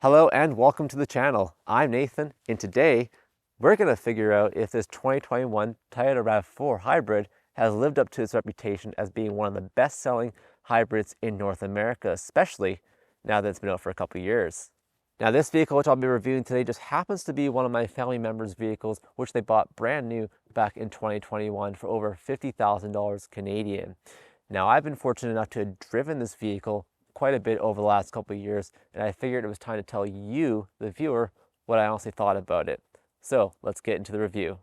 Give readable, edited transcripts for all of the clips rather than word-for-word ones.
Hello and welcome to the channel. I'm Nathan, and today we're going to figure out if this 2021 Toyota Rav4 Hybrid has lived up to its reputation as being one of the best-selling hybrids in North America, especially now that it's been out for a couple of years. Now this vehicle which I'll be reviewing today just happens to be one of my family members' vehicles, which they bought brand new back in 2021 for over $50,000 Canadian. Now I've been fortunate enough to have driven this vehicle quite a bit over the last couple of years, and I figured it was time to tell you, the viewer, what I honestly thought about it. So let's get into the review.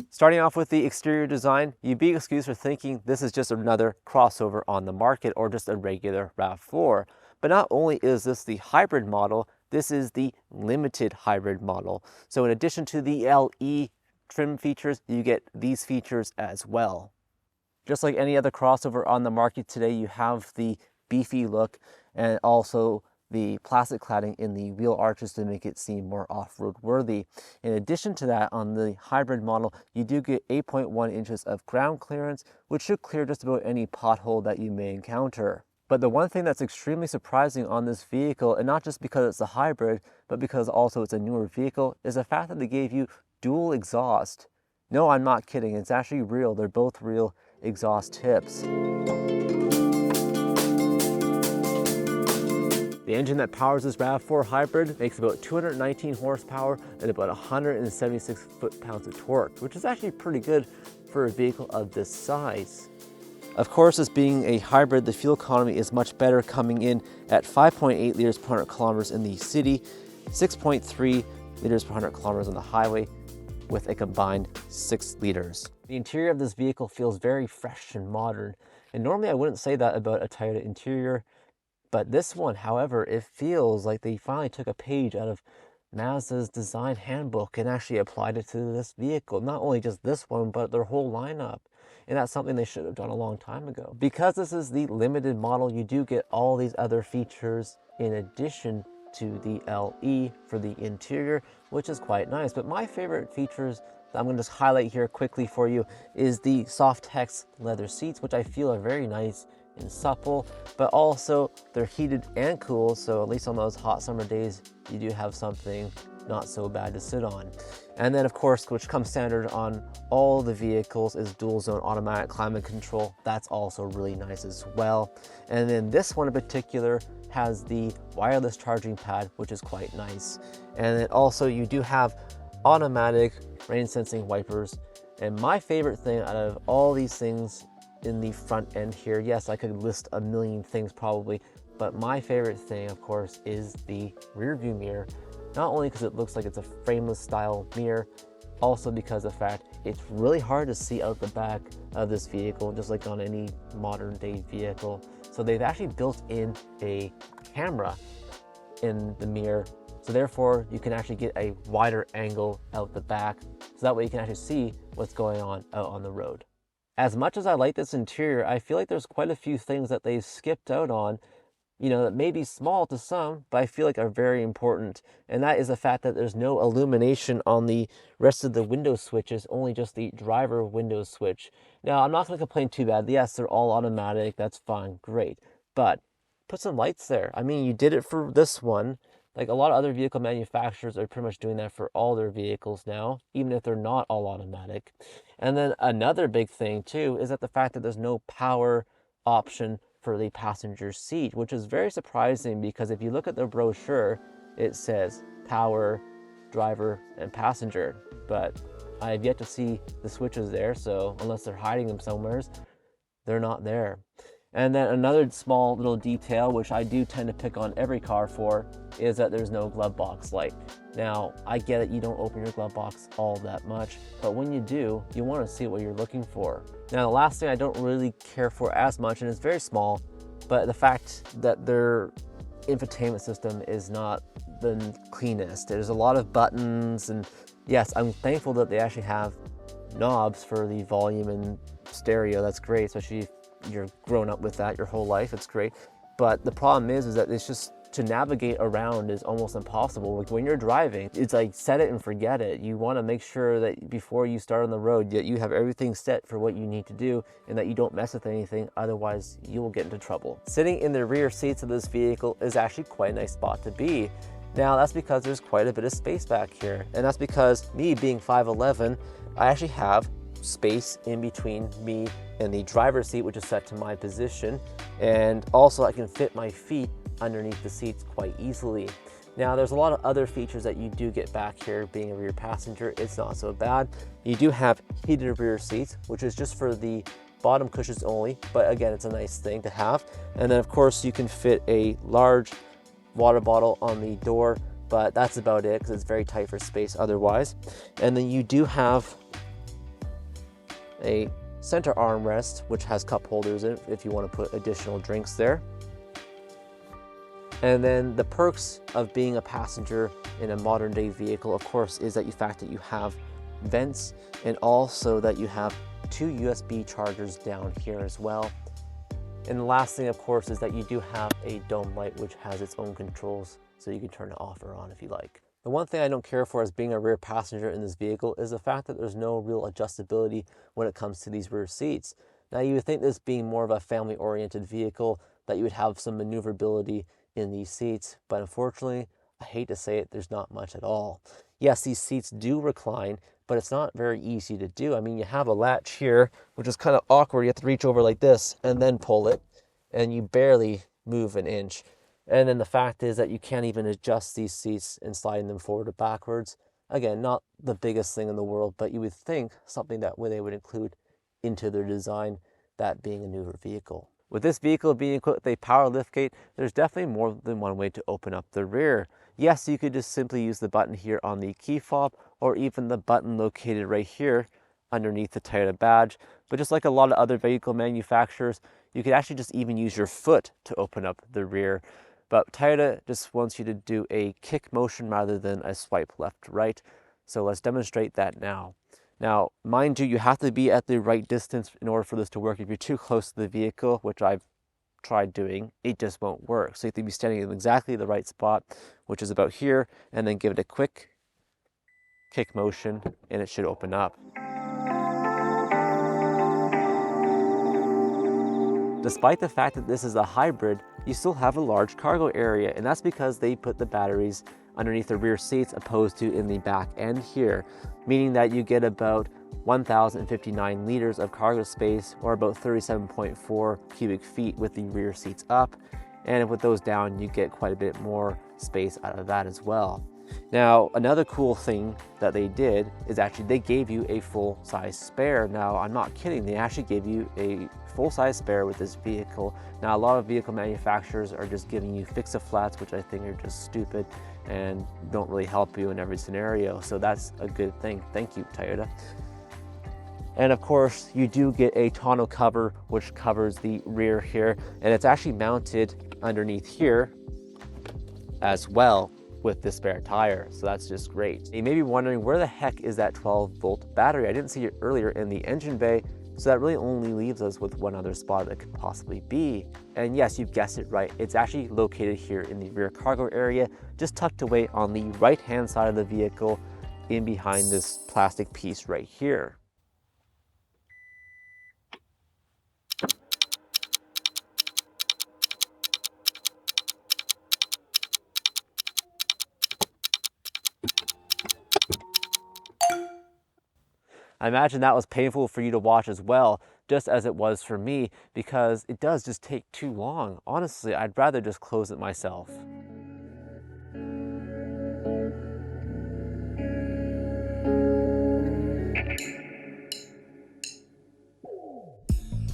Starting off with the exterior design, you'd be excused for thinking this is just another crossover on the market or just a regular RAV4. But not only is this the hybrid model, this is the limited hybrid model. So in addition to the LE trim features, you get these features as well. Just like any other crossover on the market today, you have the beefy look and also the plastic cladding in the wheel arches to make it seem more off-road worthy. In addition to that, on the hybrid model, you do get 8.1 inches of ground clearance, which should clear just about any pothole that you may encounter. But the one thing that's extremely surprising on this vehicle, and not just because it's a hybrid, but because also it's a newer vehicle, is the fact that they gave you dual exhaust. No, I'm not kidding, it's actually real. They're both real exhaust tips. The engine that powers this RAV4 Hybrid makes about 219 horsepower and about 176 foot-pounds of torque, which is actually pretty good for a vehicle of this size. Of course, this being a hybrid, the fuel economy is much better, coming in at 5.8 liters per 100 kilometers in the city, 6.3 liters per 100 kilometers on the highway, with a combined 6 liters. The interior of this vehicle feels very fresh and modern, and normally I wouldn't say that about a Toyota interior. But this one, however, it feels like they finally took a page out of Mazda's design handbook and actually applied it to this vehicle. Not only just this one, but their whole lineup. And that's something they should have done a long time ago. Because this is the limited model, you do get all these other features in addition to the LE for the interior, which is quite nice. But my favorite features that I'm going to just highlight here quickly for you is the Softex leather seats, which I feel are very nice and supple, but also they're heated and cooled, so at least on those hot summer days you do have something not so bad to sit on. And then of course, which comes standard on all the vehicles, is dual zone automatic climate control. That's also really nice as well. And then this one in particular has the wireless charging pad, which is quite nice. And then also you do have automatic rain sensing wipers. And my favorite thing out of all these things in the front end here, yes, I could list a million things probably, but my favorite thing, of course, is the rear view mirror. Not only because it looks like it's a frameless style mirror, also because of the fact it's really hard to see out the back of this vehicle, just like on any modern day vehicle. So they've actually built in a camera in the mirror, so therefore you can actually get a wider angle out the back, so that way you can actually see what's going on out on the road. As much as I like this interior, I feel like there's quite a few things that they've skipped out on, that may be small to some, but I feel like are very important. And that is the fact that there's no illumination on the rest of the window switches, only just the driver window switch. Now, I'm not going to complain too bad. Yes, they're all automatic. That's fine. Great. But put some lights there. I mean, you did it for this one. Like a lot of other vehicle manufacturers are pretty much doing that for all their vehicles now, even if they're not all automatic. And then another big thing too is that the fact that there's no power option for the passenger seat, which is very surprising because if you look at the brochure, it says power, driver, and passenger. But I have yet to see the switches there, so unless they're hiding them somewhere, they're not there. And then another small little detail, which I do tend to pick on every car for, is that there's no glove box light. Now, I get it, you don't open your glove box all that much, but when you do, you want to see what you're looking for. Now, the last thing I don't really care for as much, and it's very small, but the fact that their infotainment system is not the cleanest. There's a lot of buttons, and yes, I'm thankful that they actually have knobs for the volume and stereo. That's great, especially if you're grown up with that your whole life. It's great. But the problem is that it's just, to navigate around is almost impossible. Like when you're driving, it's like set it and forget it. You want to make sure that before you start on the road that you have everything set for what you need to do and that you don't mess with anything, otherwise you will get into trouble. Sitting in the rear seats of this vehicle is actually quite a nice spot to be. Now that's because there's quite a bit of space back here. And that's because me being 5'11", I actually have space in between me and the driver's seat, which is set to my position. And also I can fit my feet underneath the seats quite easily. Now there's a lot of other features that you do get back here. Being a rear passenger, it's not so bad. You do have heated rear seats, which is just for the bottom cushions only, but again, it's a nice thing to have. And then of course you can fit a large water bottle on the door, but that's about it because it's very tight for space otherwise. And then you do have a center armrest, which has cup holders in it if you want to put additional drinks there. And then the perks of being a passenger in a modern day vehicle, of course, is that the fact that you have vents and also that you have 2 USB chargers down here as well. And the last thing, of course, is that you do have a dome light, which has its own controls, so you can turn it off or on if you like. The one thing I don't care for as being a rear passenger in this vehicle is the fact that there's no real adjustability when it comes to these rear seats. Now you would think this being more of a family-oriented vehicle that you would have some maneuverability in these seats, but unfortunately, I hate to say it, there's not much at all. Yes, these seats do recline, but it's not very easy to do. I mean, you have a latch here, which is kind of awkward. You have to reach over like this and then pull it, and you barely move an inch. And then the fact is that you can't even adjust these seats and sliding them forward or backwards. Again, not the biggest thing in the world, but you would think something that they would include into their design, that being a newer vehicle. With this vehicle being equipped with a power liftgate, there's definitely more than one way to open up the rear. Yes, you could just simply use the button here on the key fob, or even the button located right here underneath the Toyota badge. But just like a lot of other vehicle manufacturers, you could actually just even use your foot to open up the rear. But Toyota just wants you to do a kick motion rather than a swipe left to right. So let's demonstrate that now. Now, mind you, you have to be at the right distance in order for this to work. If you're too close to the vehicle, which I've tried doing, it just won't work. So you have to be standing in exactly the right spot, which is about here, and then give it a quick kick motion, and it should open up. Despite the fact that this is a hybrid, you still have a large cargo area, and that's because they put the batteries underneath the rear seats opposed to in the back end here, meaning that you get about 1,059 liters of cargo space, or about 37.4 cubic feet with the rear seats up. And with those down, you get quite a bit more space out of that as well. Now, another cool thing that they did is actually they gave you a full-size spare. Now, I'm not kidding, they actually gave you a full-size spare with this vehicle. Now, a lot of vehicle manufacturers are just giving you fix-a-flats, which I think are just stupid and don't really help you in every scenario. So that's a good thing. Thank you, Toyota. And of course, you do get a tonneau cover, which covers the rear here, and it's actually mounted underneath here as well with the spare tire. So that's just great. You may be wondering, where the heck is that 12-volt battery? I didn't see it earlier in the engine bay, so that really only leaves us with one other spot that could possibly be. And yes, you've guessed it right. It's actually located here in the rear cargo area, just tucked away on the right-hand side of the vehicle in behind this plastic piece right here. I imagine that was painful for you to watch as well, just as it was for me, because it does just take too long. Honestly, I'd rather just close it myself.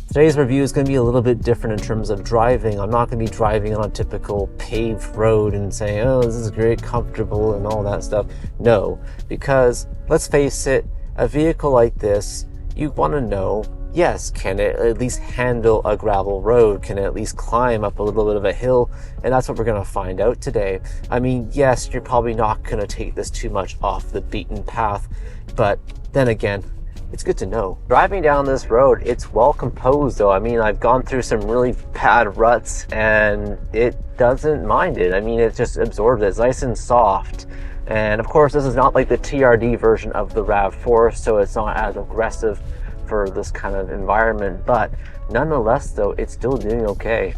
Today's review is going to be a little bit different in terms of driving. I'm not going to be driving on a typical paved road and saying, oh, this is great, comfortable, and all that stuff. No, because let's face it, a vehicle like this, you want to know, yes, can it at least handle a gravel road? Can it at least climb up a little bit of a hill? And that's what we're going to find out today. I mean, yes, you're probably not going to take this too much off the beaten path, but then again, it's good to know. Driving down this road, it's well composed though. I mean, I've gone through some really bad ruts and it doesn't mind it. I mean, it just absorbs it. It's nice and soft. And of course, this is not like the TRD version of the RAV4, so it's not as aggressive for this kind of environment, but nonetheless though, it's still doing okay.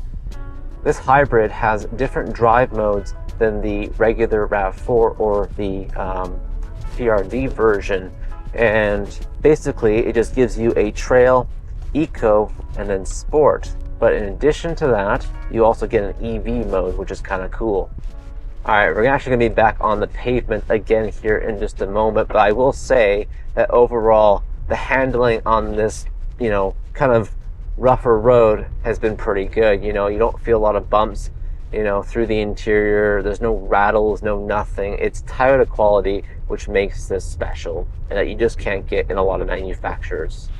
This hybrid has different drive modes than the regular RAV4 or the PRD version. And basically it just gives you a trail, eco, and then sport. But in addition to that, you also get an EV mode, which is kind of cool. All right, we're actually gonna be back on the pavement again here in just a moment, but I will say that overall, the handling on this, you know, kind of rougher road has been pretty good. You know, you don't feel a lot of bumps, you know, through the interior. There's no rattles, no nothing. It's Toyota quality, which makes this special, and that you just can't get in a lot of manufacturers.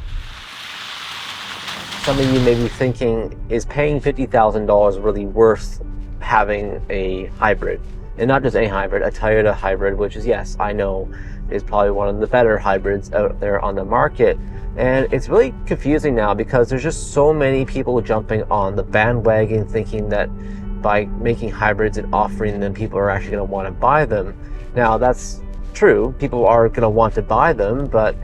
Some of you may be thinking, is paying $50,000 really worth having a hybrid? And not just a hybrid, a Toyota hybrid, which is, yes, I know, is probably one of the better hybrids out there on the market. And it's really confusing now because there's just so many people jumping on the bandwagon thinking that by making hybrids and offering them, people are actually going to want to buy them. Now, that's true. People are going to want to buy them, but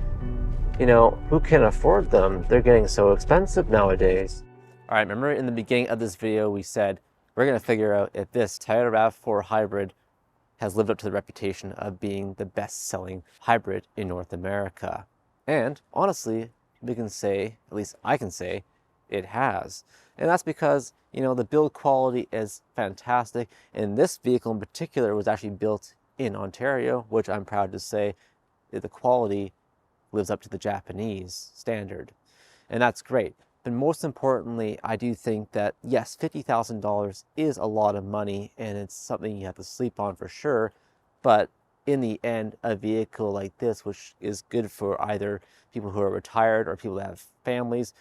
you know, who can afford them? They're getting so expensive nowadays. All right, remember in the beginning of this video, we said we're going to figure out if this Toyota RAV4 Hybrid has lived up to the reputation of being the best-selling hybrid in North America. And honestly, we can say, at least I can say, it has. And that's because, you know, the build quality is fantastic. And this vehicle in particular was actually built in Ontario, which I'm proud to say that the quality lives up to the Japanese standard. And that's great. But most importantly, I do think that, yes, $50,000 is a lot of money and it's something you have to sleep on for sure. But in the end, a vehicle like this, which is good for either people who are retired or people that have families,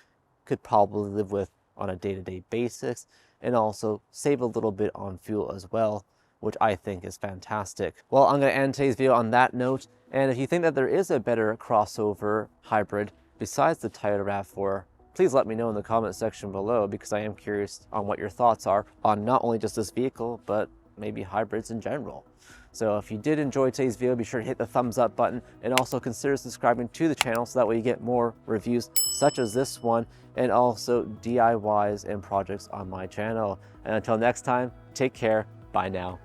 could probably live with on a day-to-day basis and also save a little bit on fuel as well, which I think is fantastic. Well, I'm going to end today's video on that note. And if you think that there is a better crossover hybrid besides the Toyota RAV4, please let me know in the comment section below, because I am curious on what your thoughts are on not only just this vehicle, but maybe hybrids in general. So if you did enjoy today's video, be sure to hit the thumbs up button and also consider subscribing to the channel so that way you get more reviews such as this one and also DIYs and projects on my channel. And until next time, take care. Bye now.